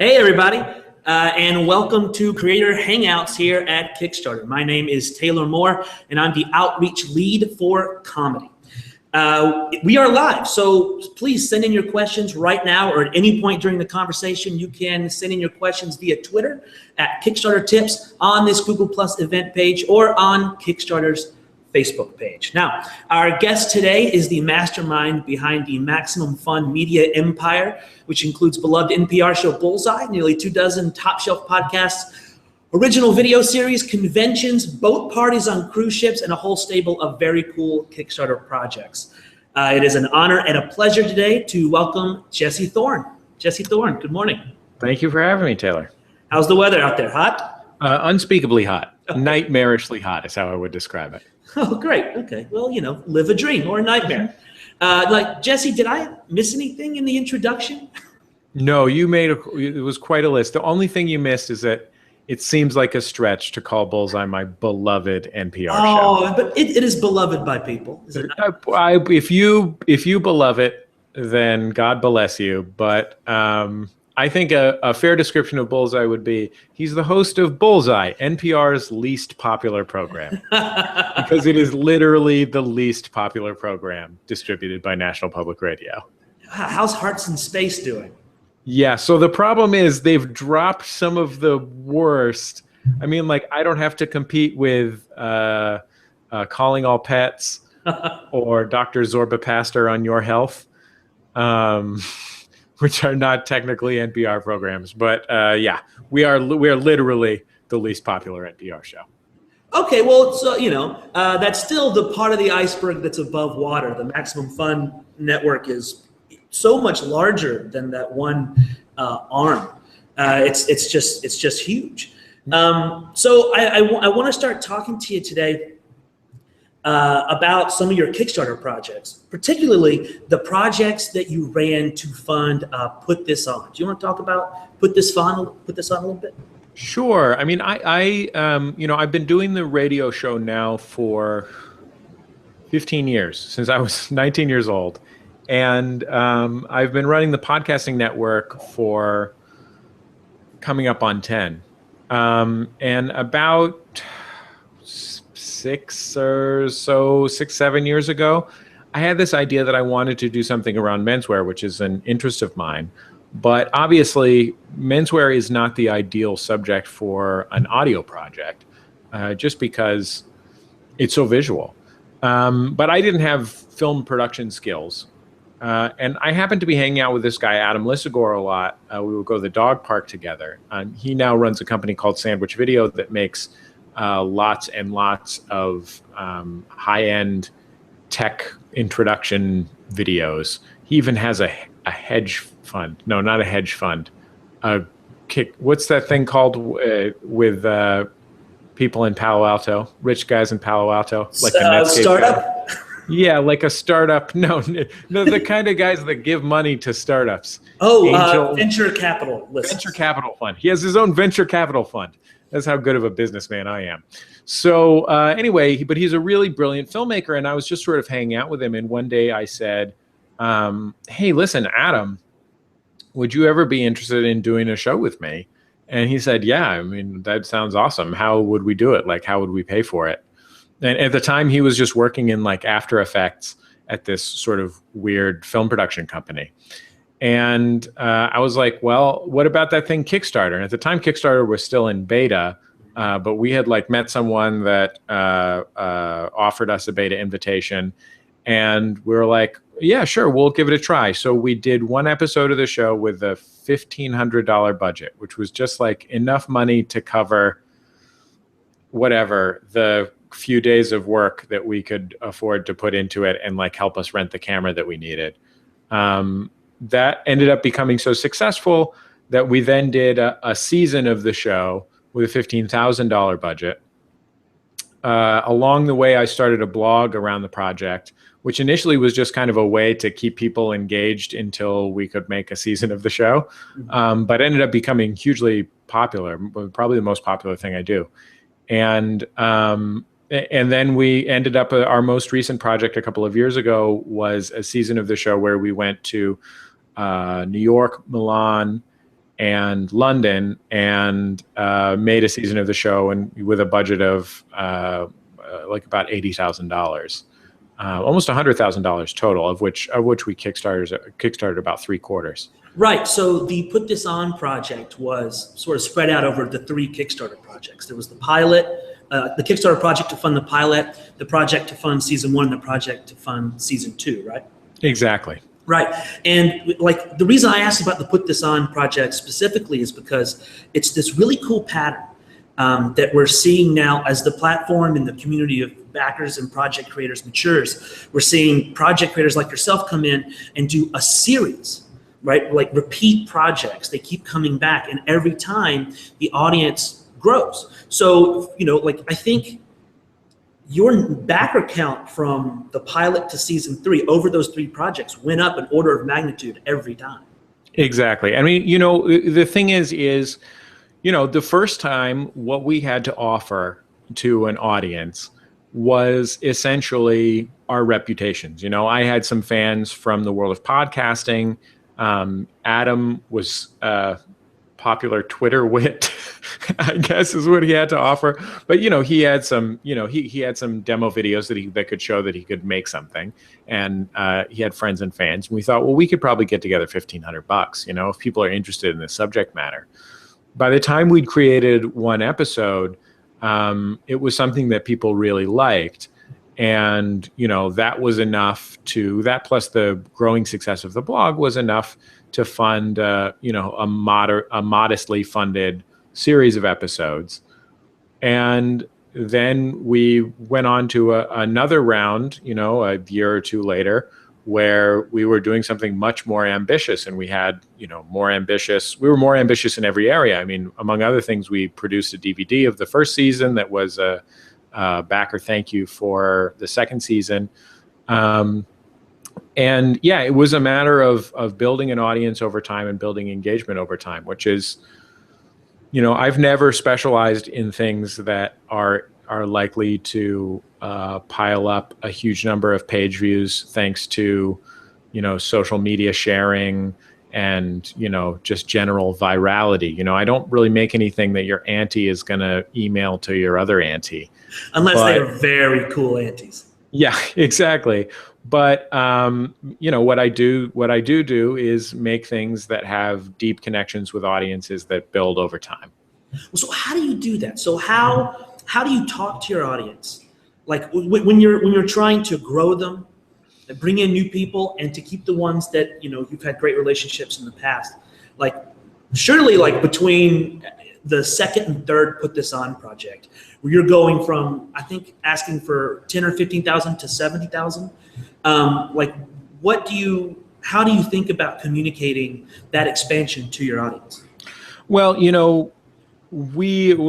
Hey, everybody, and welcome to Creator Hangouts here at Kickstarter. My name is Taylor Moore, and I'm the outreach lead for comedy. We are live, so please send in your questions right now or at any point during the conversation. You can send in your questions via Twitter at Kickstarter Tips, on this Google Plus event page, or on Kickstarter's Facebook page. Now, our guest today is the mastermind behind the Maximum Fun media empire, which includes beloved NPR show Bullseye, nearly 24 top shelf podcasts, original video series, conventions, boat parties on cruise ships, and a whole stable of very cool Kickstarter projects. It is an honor and a pleasure today to welcome Jesse Thorn. Jesse Thorn, good morning. Thank you for having me, Taylor. How's the weather out there? Hot? Unspeakably hot. Okay. Nightmarishly hot is how I would describe it. Oh, great. Okay. Well, live a dream or a nightmare. Jesse, did I miss anything in the introduction? No, it was quite a list. The only thing you missed is that it seems like a stretch to call Bullseye my beloved NPR show. Oh, but it is beloved by people. Is it not? If you beloved it, then God bless you. But I think a fair description of Bullseye would be he's the host of Bullseye, NPR's least popular program, because it is literally the least popular program distributed by National Public Radio. How's Hearts in Space doing? Yeah, so the problem is they've dropped some of the worst. I mean, I don't have to compete with Calling All Pets or Dr. Zorba Pastor on Your Health. Which are not technically NPR programs, but yeah, we are literally the least popular NPR show. Okay, well, so that's still the part of the iceberg that's above water. The Maximum Fun network is so much larger than that one arm. It's just huge. So I want to start talking to you today about some of your Kickstarter projects, particularly the projects that you ran to fund Put This On. Do you want to talk about Put This On a little bit? Sure. I mean, I've been doing the radio show now for 15 years, since I was 19 years old. And I've been running the podcasting network for coming up on 10. And about 7 years ago, I had this idea that I wanted to do something around menswear, which is an interest of mine. But obviously, menswear is not the ideal subject for an audio project, just because it's so visual. But I didn't have film production skills. And I happened to be hanging out with this guy, Adam Lissagore, a lot. We would go to the dog park together. He now runs a company called Sandwich Video that makes lots and lots of high-end tech introduction videos. He even has a hedge fund. No, not a hedge fund. What's that thing called with people in Palo Alto? Rich guys in Palo Alto? Like a Netscape startup? Yeah, like a startup. No, the kind of guys that give money to startups. Oh, venture capital. Venture capital fund. He has his own venture capital fund. That's how good of a businessman I am. So anyway, but he's a really brilliant filmmaker, and I was just sort of hanging out with him. And one day I said, hey, listen, Adam, would you ever be interested in doing a show with me? And he said, yeah, I mean, that sounds awesome. How would we do it? How would we pay for it? And at the time, he was just working in After Effects at this sort of weird film production company. And I was like, well, what about that thing Kickstarter? And at the time, Kickstarter was still in beta, but we had met someone that offered us a beta invitation. And we were like, yeah, sure, we'll give it a try. So we did one episode of the show with a $1,500 budget, which was just enough money to cover whatever the few days of work that we could afford to put into it and help us rent the camera that we needed. That ended up becoming so successful that we then did a season of the show with a $15,000 budget. Along the way, I started a blog around the project, which initially was just kind of a way to keep people engaged until we could make a season of the show, but ended up becoming hugely popular, probably the most popular thing I do. And then we ended up, our most recent project a couple of years ago was a season of the show where we went to New York, Milan, and London, and made a season of the show, and with a budget of like about $80,000, almost $100,000 total, of which we kickstarted about 3/4. Right. So the Put This On project was sort of spread out over the 3 Kickstarter projects. There was the pilot, the Kickstarter project to fund the pilot, the project to fund season 1, and the project to fund season 2, right? Exactly. Right. And like the reason I asked about the Put This On project specifically is because it's this really cool pattern that we're seeing now as the platform and the community of backers and project creators matures. We're seeing project creators like yourself come in and do a series, right? Like repeat projects. They keep coming back, and every time the audience grows. So, like I think your backer count from the pilot to season 3 over those 3 projects went up an order of magnitude every time. Exactly. I mean, the thing is, the first time what we had to offer to an audience was essentially our reputations. I had some fans from the world of podcasting. Adam was popular Twitter wit, I guess, is what he had to offer. But he had some, he had some demo videos that could show that he could make something, and he had friends and fans. And we thought, well, we could probably get together $1,500, if people are interested in this subject matter. By the time we'd created one episode, it was something that people really liked. And, that was enough that plus the growing success of the blog was enough to fund, a modestly funded series of episodes. And then we went on to another round, a year or 2 later, where we were doing something much more ambitious, and we had, we were more ambitious in every area. I mean, among other things, we produced a DVD of the first season that was a backer thank you for the second season. And yeah, it was a matter of building an audience over time and building engagement over time, which is, I've never specialized in things that are likely to pile up a huge number of page views thanks to, social media sharing and, just general virality. I don't really make anything that your auntie is going to email to your other auntie. Unless they are very cool aunties. Yeah, exactly. But, what I do is make things that have deep connections with audiences that build over time. So how do you do that? So how do you talk to your audience? Like when you're trying to grow them, bring in new people, and to keep the ones that, you've had great relationships in the past, like surely like between the second and third Put This On project, where you're going from, I think, asking for 10 or 15,000 to 70,000. Like how do you think about communicating that expansion to your audience? Well,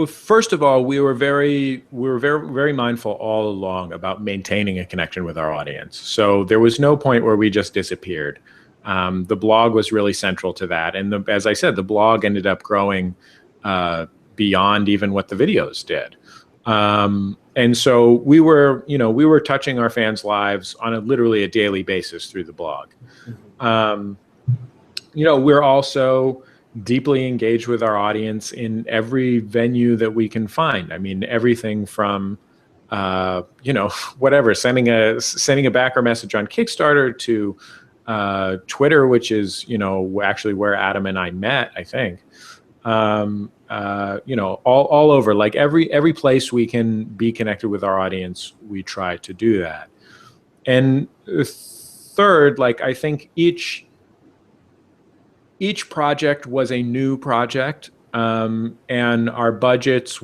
first of all, we were very mindful all along about maintaining a connection with our audience. So there was no point where we just disappeared. The blog was really central to that. And as I said, the blog ended up growing beyond even what the videos did. And so we were touching our fans' lives on literally a daily basis through the blog. We're also deeply engaged with our audience in every venue that we can find. I mean, everything from, whatever, sending a backer message on Kickstarter to Twitter, which is, actually where Adam and I met, I think. All over, like every place we can be connected with our audience, we try to do that. And third, like I think each project was a new project, and our budgets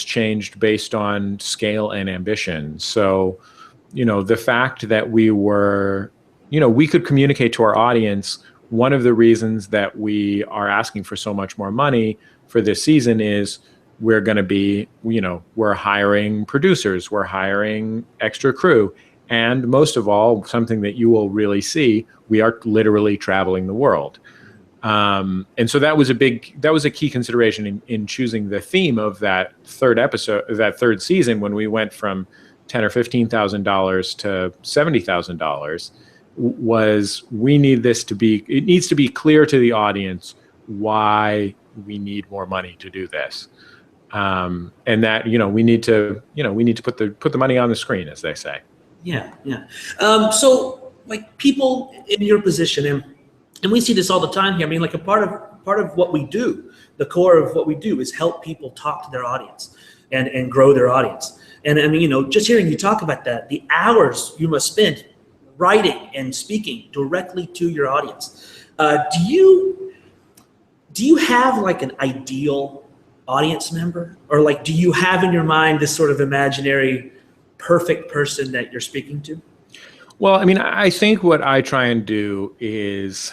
changed based on scale and ambition. So, the fact that we could communicate to our audience. One of the reasons that we are asking for so much more money for this season is we're going to be, we're hiring producers, we're hiring extra crew. And most of all, something that you will really see, we are literally traveling the world. And so that was a key consideration in choosing the theme of that third season, when we went from $10,000 or $15,000 to $70,000. was we need this to be, it needs to be clear to the audience why we need more money to do this. And that, we need to put the money on the screen, as they say. Yeah. So like people in your position, and we see this all the time here. I mean, like a part of what we do, the core of what we do is help people talk to their audience and grow their audience. And I mean, just hearing you talk about that, the hours you must spend writing and speaking directly to your audience. Do you have like an ideal audience member, or like do you have in your mind this sort of imaginary perfect person that you're speaking to? Well, I mean, I think what I try and do is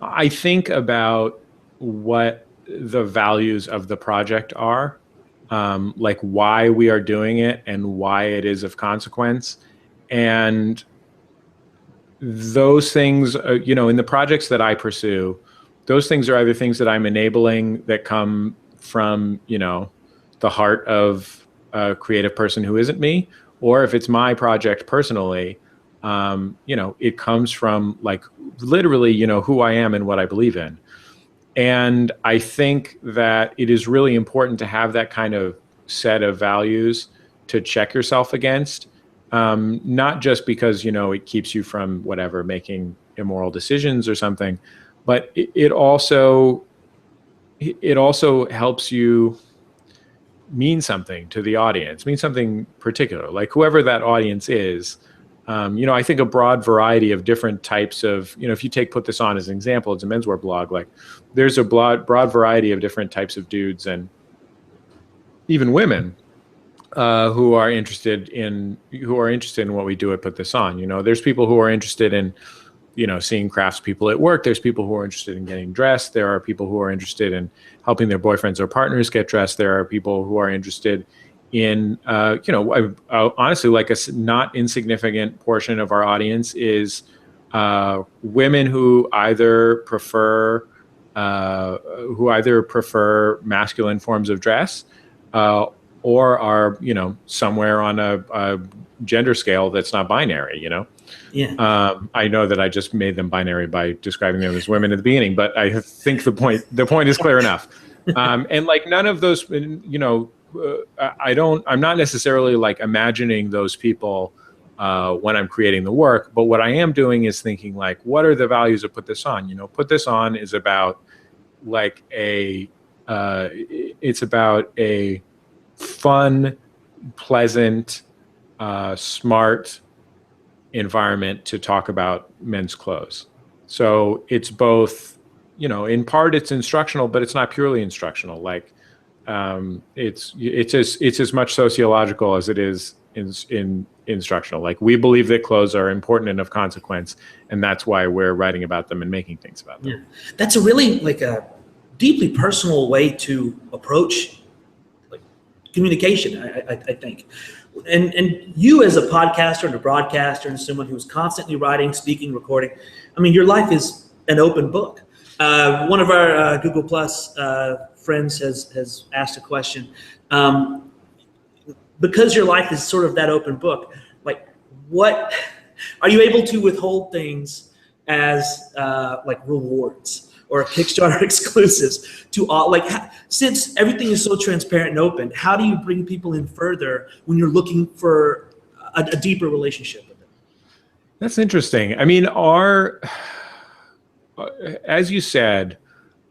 I think about what the values of the project are, like why we are doing it and why it is of consequence. And those things, in the projects that I pursue, those things are either things that I'm enabling that come from, the heart of a creative person who isn't me, or if it's my project personally, it comes from like literally, who I am and what I believe in. And I think that it is really important to have that kind of set of values to check yourself against, not just because, it keeps you from whatever, making immoral decisions or something, but it also helps you mean something to the audience, mean something particular, like whoever that audience is. I think a broad variety of different types of, if you put this on as an example, it's a menswear blog, like there's a broad variety of different types of dudes and even women who are interested in what we do at Put This On. There's people who are interested in, seeing craftspeople at work. There's people who are interested in getting dressed. There are people who are interested in helping their boyfriends or partners get dressed. There are people who are interested in, honestly, like a not insignificant portion of our audience is women who either prefer masculine forms of dress, or are, somewhere on a gender scale that's not binary, Yeah. I know that I just made them binary by describing them as women at the beginning, but I think the point is clear enough. And like none of those, I'm not necessarily like imagining those people when I'm creating the work, but what I am doing is thinking like, what are the values of Put This On? Put This On is about like it's about a fun, pleasant, smart environment to talk about men's clothes. So it's both, in part it's instructional, but it's not purely instructional. Like it's as much sociological as it is in instructional. Like we believe that clothes are important and of consequence, and that's why we're writing about them and making things about them. Yeah, that's a really like a deeply personal way to approach like communication. I think, and you as a podcaster and a broadcaster and someone who's constantly writing, speaking, recording. I mean, your life is an open book. One of our Google Plus friends has asked a question. Because your life is sort of that open book, like what are you able to withhold things as like rewards or Kickstarter exclusives to all, like since everything is so transparent and open, how do you bring people in further when you're looking for a deeper relationship with them? That's interesting. I mean, as you said,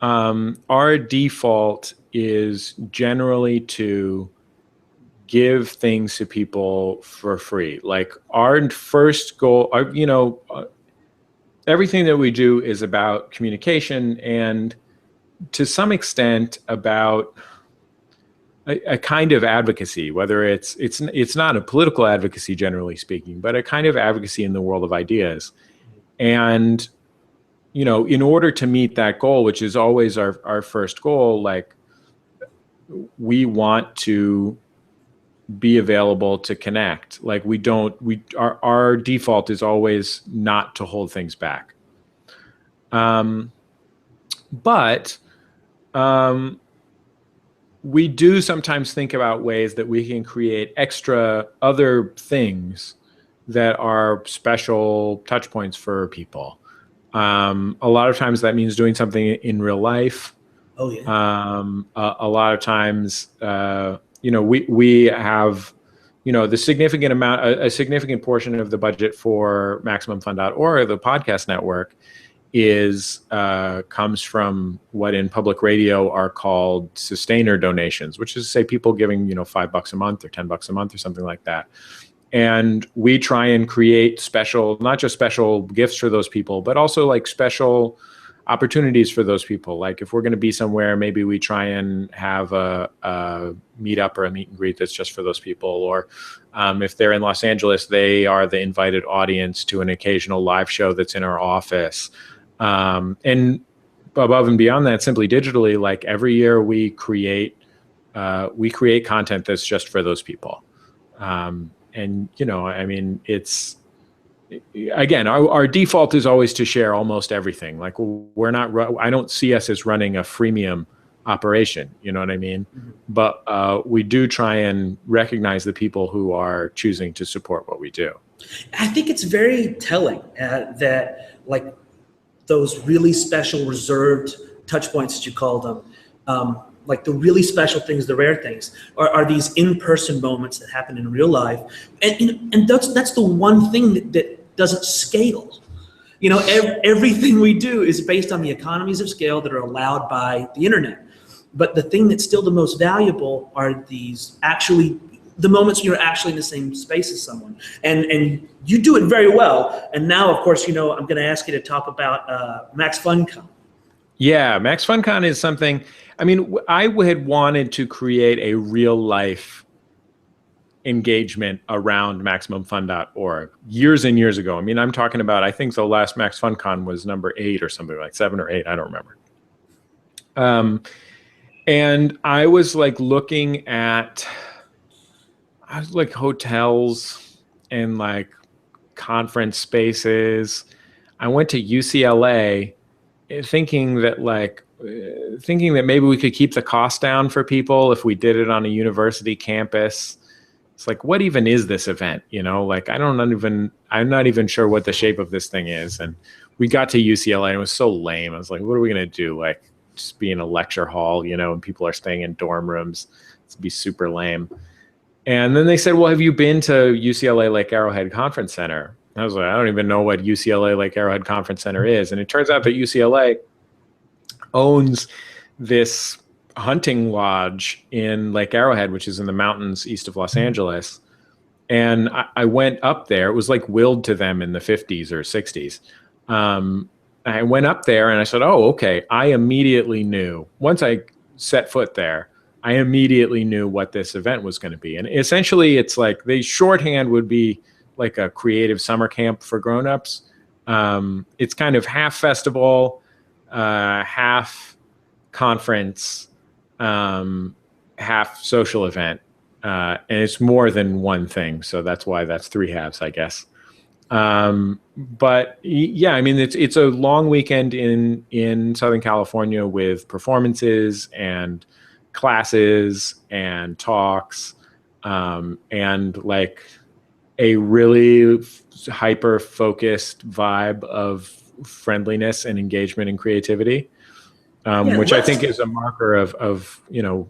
our default is generally to give things to people for free. Like our first goal, everything that we do is about communication and to some extent about a kind of advocacy, whether it's not a political advocacy generally speaking, but a kind of advocacy in the world of ideas. And in order to meet that goal, which is always our first goal, like we want to be available to connect. Like our default is always not to hold things back. But we do sometimes think about ways that we can create extra other things that are special touch points for people. A lot of times that means doing something in real life. Oh yeah. A lot of times, we have, the significant amount, a significant portion of the budget for MaximumFun.org, the podcast network, comes from what in public radio are called sustainer donations, which is, say, people giving, $5 a month or $10 a month or something like that. And we try and create not just special gifts for those people, but also like special opportunities for those people. Like if we're going to be somewhere, maybe we try and have a meetup or a meet and greet that's just for those people. Or if they're in Los Angeles, they are the invited audience to an occasional live show that's in our office. And above and beyond that, simply digitally, like every year we create content that's just for those people. And, it's, again, our default is always to share almost everything. Like I don't see us as running a freemium operation, you know what I mean? Mm-hmm. But we do try and recognize the people who are choosing to support what we do. I think it's very telling that like those really special reserved touch points, as you call them, like the really special things, the rare things, are these in-person moments that happen in real life, and that's the one thing that doesn't scale. Everything we do is based on the economies of scale that are allowed by the internet. But the thing that's still the most valuable are the moments you're actually in the same space as someone, and you do it very well. And now, of course, I'm going to ask you to talk about MaxFunCon. Yeah, MaxFunCon is something. I mean, I had wanted to create a real life engagement around MaximumFun.org years and years ago. I mean, I'm talking about, I think the last MaxFunCon was number 8 or something, like 7 or 8. I don't remember. And I was like looking at, hotels and like conference spaces. I went to UCLA thinking that maybe we could keep the cost down for people if we did it on a university campus. It's like, what even is this event? I'm not even sure what the shape of this thing is. And we got to UCLA and it was so lame. I was like, what are we going to do? Like just be in a lecture hall, and people are staying in dorm rooms. It's be super lame. And then they said, well, have you been to UCLA Lake Arrowhead Conference Center? I was like, I don't even know what UCLA Lake Arrowhead Conference Center is. And it turns out that UCLA owns this hunting lodge in Lake Arrowhead, which is in the mountains east of Los Angeles. And I went up there. It was like willed to them in the 50s or 60s. I went up there and I said, oh, okay. I immediately knew, once I set foot there, I immediately knew what this event was going to be. And essentially, it's like the shorthand would be like a creative summer camp for grownups. It's kind of half festival, half conference, half social event. And it's more than one thing. So that's why that's 3 halves, I guess. But yeah, I mean, it's a long weekend in Southern California with performances and classes and talks, and like a really hyper focused vibe of friendliness and engagement and creativity, which I think is a marker of the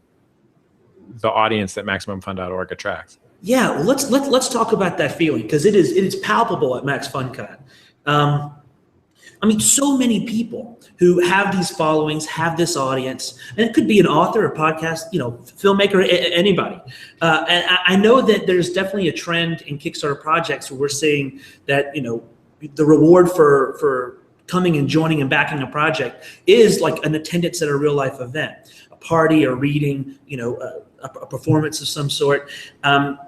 audience that MaximumFun.org attracts. Yeah, well, let's talk about that feeling, because it is palpable at MaxFunCon. I mean, so many people who have these followings, have this audience, and it could be an author, a podcast, filmmaker, anybody. And I know that there's definitely a trend in Kickstarter projects where we're seeing that, the reward for coming and joining and backing a project is like an attendance at a real life event, a party, a reading, a performance of some sort. And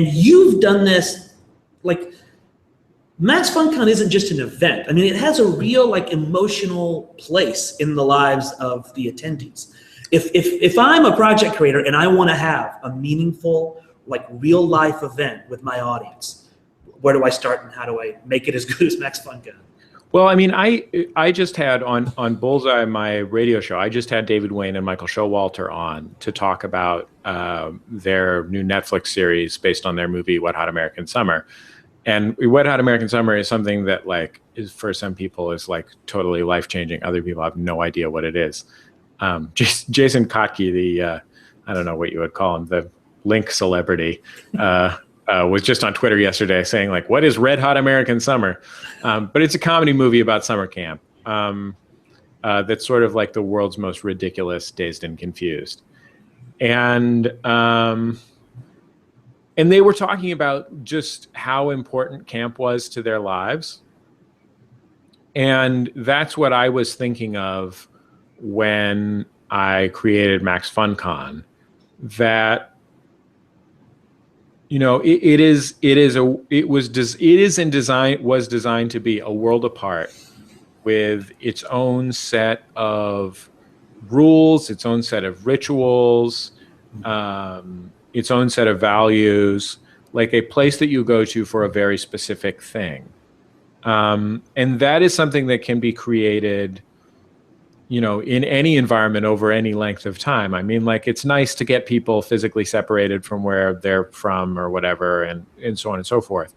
you've done this, like, MaxFunCon isn't just an event. I mean, it has a real like emotional place in the lives of the attendees. If I'm a project creator and I want to have a meaningful, like real life event with my audience, where do I start and how do I make it as good as MaxFunCon? Well, I mean, I just had on Bullseye, my radio show, I just had David Wayne and Michael Showalter on to talk about their new Netflix series based on their movie, Wet Hot American Summer. And Wet Hot American Summer is something that like is for some people is like totally life changing. Other people have no idea what it is. Jason Kotke, the I don't know what you would call him, the Link celebrity, was just on Twitter yesterday saying like, "What is Red Hot American Summer?" But it's a comedy movie about summer camp. That's sort of like the world's most ridiculous Dazed and Confused, and they were talking about just how important camp was to their lives, and that's what I was thinking of when I created MaxFunCon. That, you know, it is designed to be a world apart, with its own set of rules, its own set of rituals, its own set of values, like a place that you go to for a very specific thing. And that is something that can be created, you know, in any environment over any length of time. I mean, like, it's nice to get people physically separated from where they're from or whatever, and so on and so forth.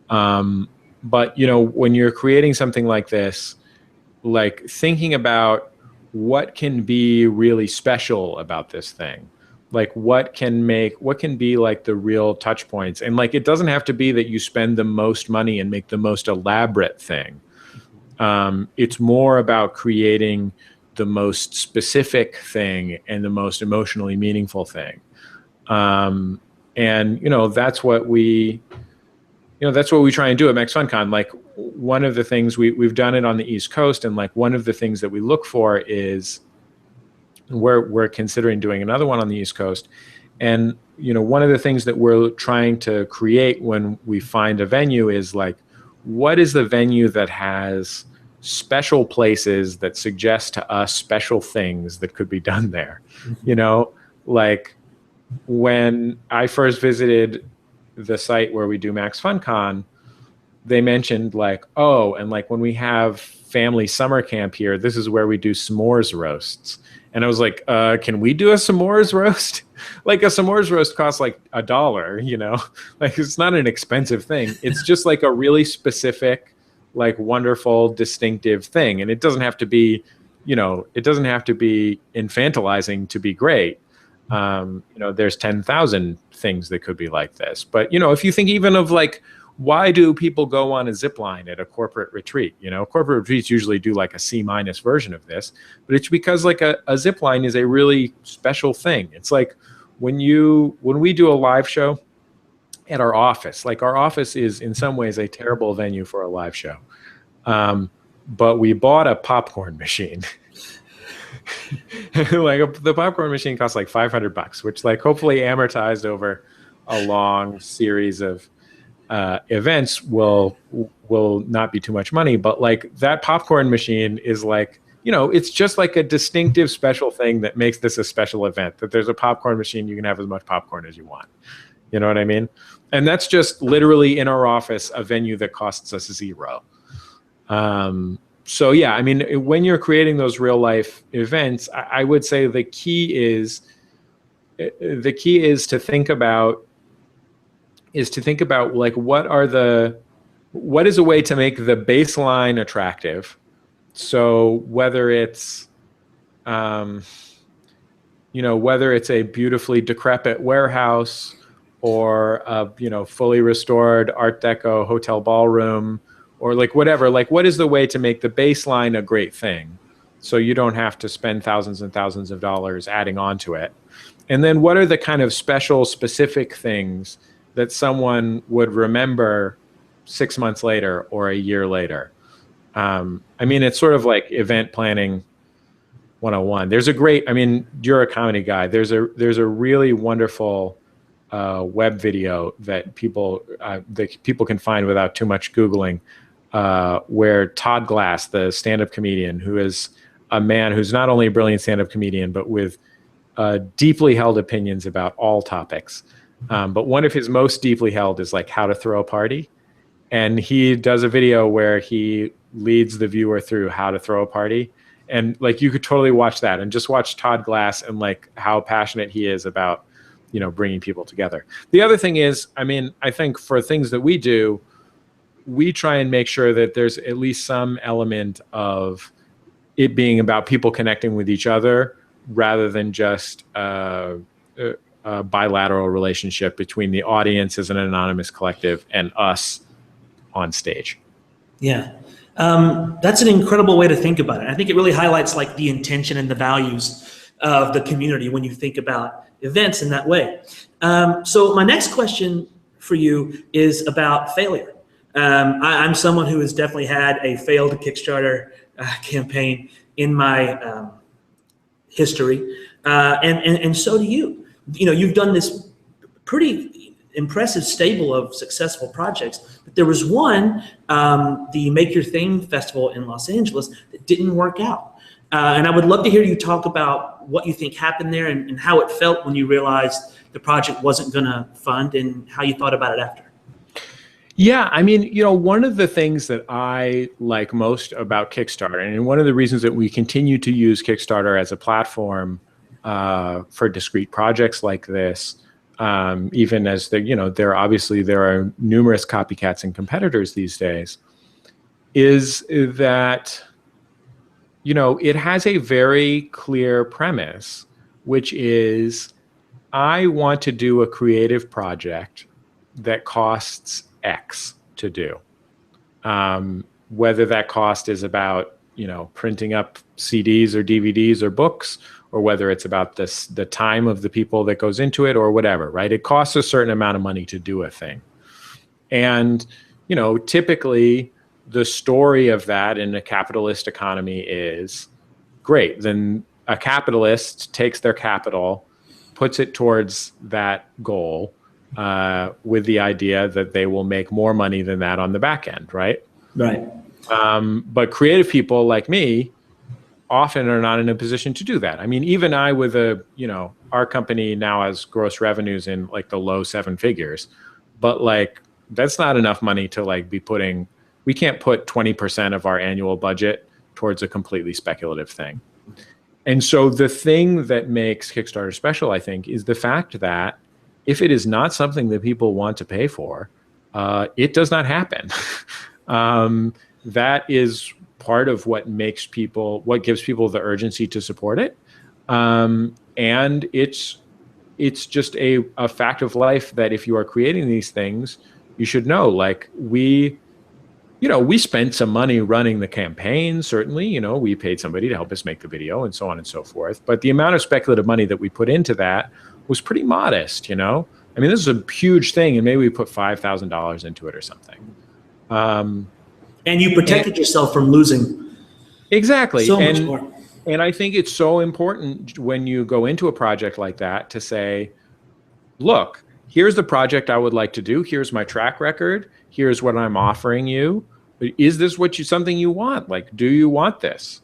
But, you know, when you're creating something like this, like thinking about what can be really special about this thing, like what can be like the real touch points. And like, it doesn't have to be that you spend the most money and make the most elaborate thing. It's more about creating the most specific thing and the most emotionally meaningful thing. And, you know, that's what we try and do at MaxFunCon. Like, one of the things we've done it on the East Coast, and like one of the things that we look for is we're considering doing another one on the East Coast. And, you know, one of the things that we're trying to create when we find a venue is like, what is the venue that has special places that suggest to us special things that could be done there? You know, like when I first visited the site where we do MaxFunCon, they mentioned like, oh, and like when we have family summer camp here, this is where we do s'mores roasts. And I was like, can we do a s'mores roast? Like, a s'mores roast costs like $1, you know, like it's not an expensive thing. It's just like a really specific, like wonderful, distinctive thing. And it doesn't have to be, you know, it doesn't have to be infantilizing to be great. You know, there's 10,000 things that could be like this. But, you know, if you think even of like, why do people go on a zip line at a corporate retreat? You know, corporate retreats usually do like a C- version of this, but it's because like a zip line is a really special thing. It's like when we do a live show at our office, like our office is in some ways a terrible venue for a live show. But we bought a popcorn machine. Like the popcorn machine costs like $500, which like hopefully amortized over a long series of events will not be too much money. But like that popcorn machine is like, you know, it's just like a distinctive special thing that makes this a special event, that there's a popcorn machine, you can have as much popcorn as you want. You know what I mean? And that's just literally in our office, a venue that costs us $0. So yeah, I mean, when you're creating those real life events, I would say the key is to think about like, what is a way to make the baseline attractive? So whether it's, you know, whether it's a beautifully decrepit warehouse or a, you know, fully restored Art Deco hotel ballroom, or like whatever, like what is the way to make the baseline a great thing, so you don't have to spend thousands and thousands of dollars adding on to it? And then what are the kind of special, specific things that someone would remember 6 months later or a year later? I mean, it's sort of like event planning 101. There's a great, I mean, you're a comedy guy. There's a really wonderful web video that people can find without too much Googling, where Todd Glass, the stand-up comedian, who is a man who's not only a brilliant stand-up comedian, but with deeply held opinions about all topics. But one of his most deeply held is like how to throw a party. And he does a video where he leads the viewer through how to throw a party. And like, you could totally watch that and just watch Todd Glass and like how passionate he is about, you know, bringing people together. The other thing is, I mean, I think for things that we do, we try and make sure that there's at least some element of it being about people connecting with each other rather than just a bilateral relationship between the audience as an anonymous collective and us on stage. Yeah. That's an incredible way to think about it. I think it really highlights like the intention and the values of the community when you think about events in that way. So my next question for you is about failure. I'm someone who has definitely had a failed Kickstarter campaign in my history, and so do you. You know, you've done this pretty impressive stable of successful projects, but there was one, the Make Your Thing Festival in Los Angeles, that didn't work out. And I would love to hear you talk about what you think happened there and how it felt when you realized the project wasn't going to fund and how you thought about it after. Yeah, I mean, you know, one of the things that I like most about Kickstarter, and one of the reasons that we continue to use Kickstarter as a platform for discrete projects like this, even as there are numerous copycats and competitors these days, is that, you know, it has a very clear premise, which is I want to do a creative project that costs X to do. Whether that cost is about, you know, printing up CDs or DVDs or books, or whether it's about the time of the people that goes into it or whatever, right? It costs a certain amount of money to do a thing. And, you know, typically the story of that in a capitalist economy is great. Then a capitalist takes their capital, puts it towards that goal, with the idea that they will make more money than that on the back end, right? Right. But creative people like me often are not in a position to do that. I mean, even I with our company now has gross revenues in like the low 7 figures, but like that's not enough money to like we can't put 20% of our annual budget towards a completely speculative thing. And so the thing that makes Kickstarter special, I think, is the fact that if it is not something that people want to pay for, it does not happen. That is part of what gives people the urgency to support it. And it's just a fact of life that if you are creating these things, you should know, like we spent some money running the campaign. Certainly, you know, we paid somebody to help us make the video and so on and so forth. But the amount of speculative money that we put into that was pretty modest, you know? I mean, this is a huge thing, and maybe we put $5,000 into it or something. And you protected yourself from losing. Exactly. So much more. And I think it's so important when you go into a project like that to say, look, here's the project I would like to do. Here's my track record. Here's what I'm offering you. Is this something you want? Like, do you want this?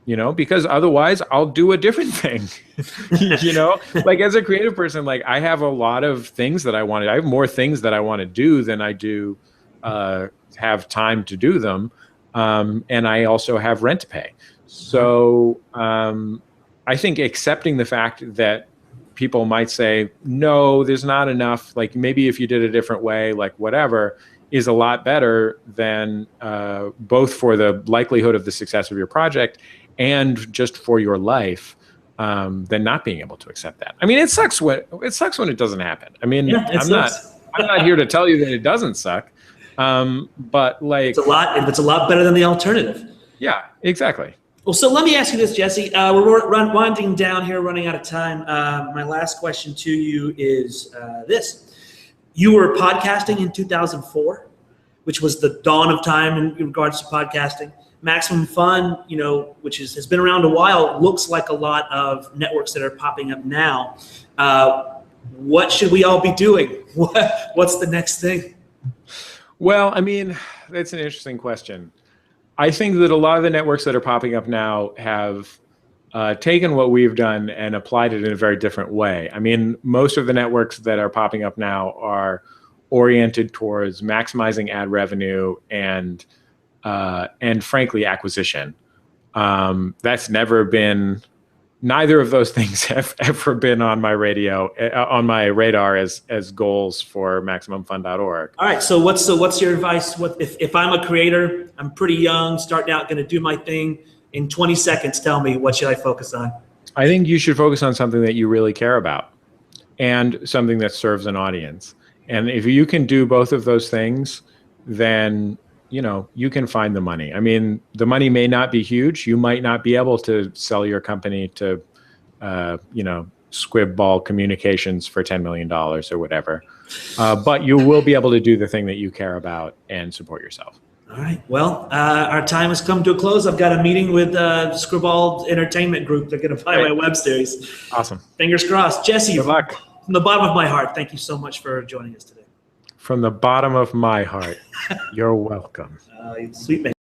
You know, because otherwise I'll do a different thing. You know, like as a creative person, like I have a lot of things that I have more things that I want to do than I do have time to do them. And I also have rent to pay. So I think accepting the fact that people might say, no, there's not enough, like maybe if you did a different way, like whatever, is a lot better than both for the likelihood of the success of your project and just for your life, than not being able to accept that. I mean, it sucks when it doesn't happen. I mean, yeah, I'm not here to tell you that it doesn't suck. But like it's a lot better than the alternative. Yeah, exactly. Well, so let me ask you this, Jesse. We're winding down here, running out of time. My last question to you is this. You were podcasting in 2004, which was the dawn of time in regards to podcasting. Maximum Fun, you know, which has been around a while, looks like a lot of networks that are popping up now. What should we all be doing? What's the next thing? Well, I mean, that's an interesting question. I think that a lot of the networks that are popping up now have taken what we've done and applied it in a very different way. I mean, most of the networks that are popping up now are oriented towards maximizing ad revenue and frankly, acquisition. That's never been neither of those things have ever been on my on my radar as goals for MaximumFun.org. All right. So what's your advice? What if I'm a creator? I'm pretty young, starting out, going to do my thing. In 20 seconds, tell me, what should I focus on? I think you should focus on something that you really care about and something that serves an audience. And if you can do both of those things, then you can find the money. I mean, the money may not be huge. You might not be able to sell your company to, Squibball Communications for $10 million or whatever. But you will be able to do the thing that you care about and support yourself. All right. Well, our time has come to a close. I've got a meeting with Scribble Entertainment Group. They're going to buy my web series. Awesome. Fingers crossed. Jesse, good luck. From the bottom of my heart, thank you so much for joining us today. From the bottom of my heart, you're welcome. Sweet man.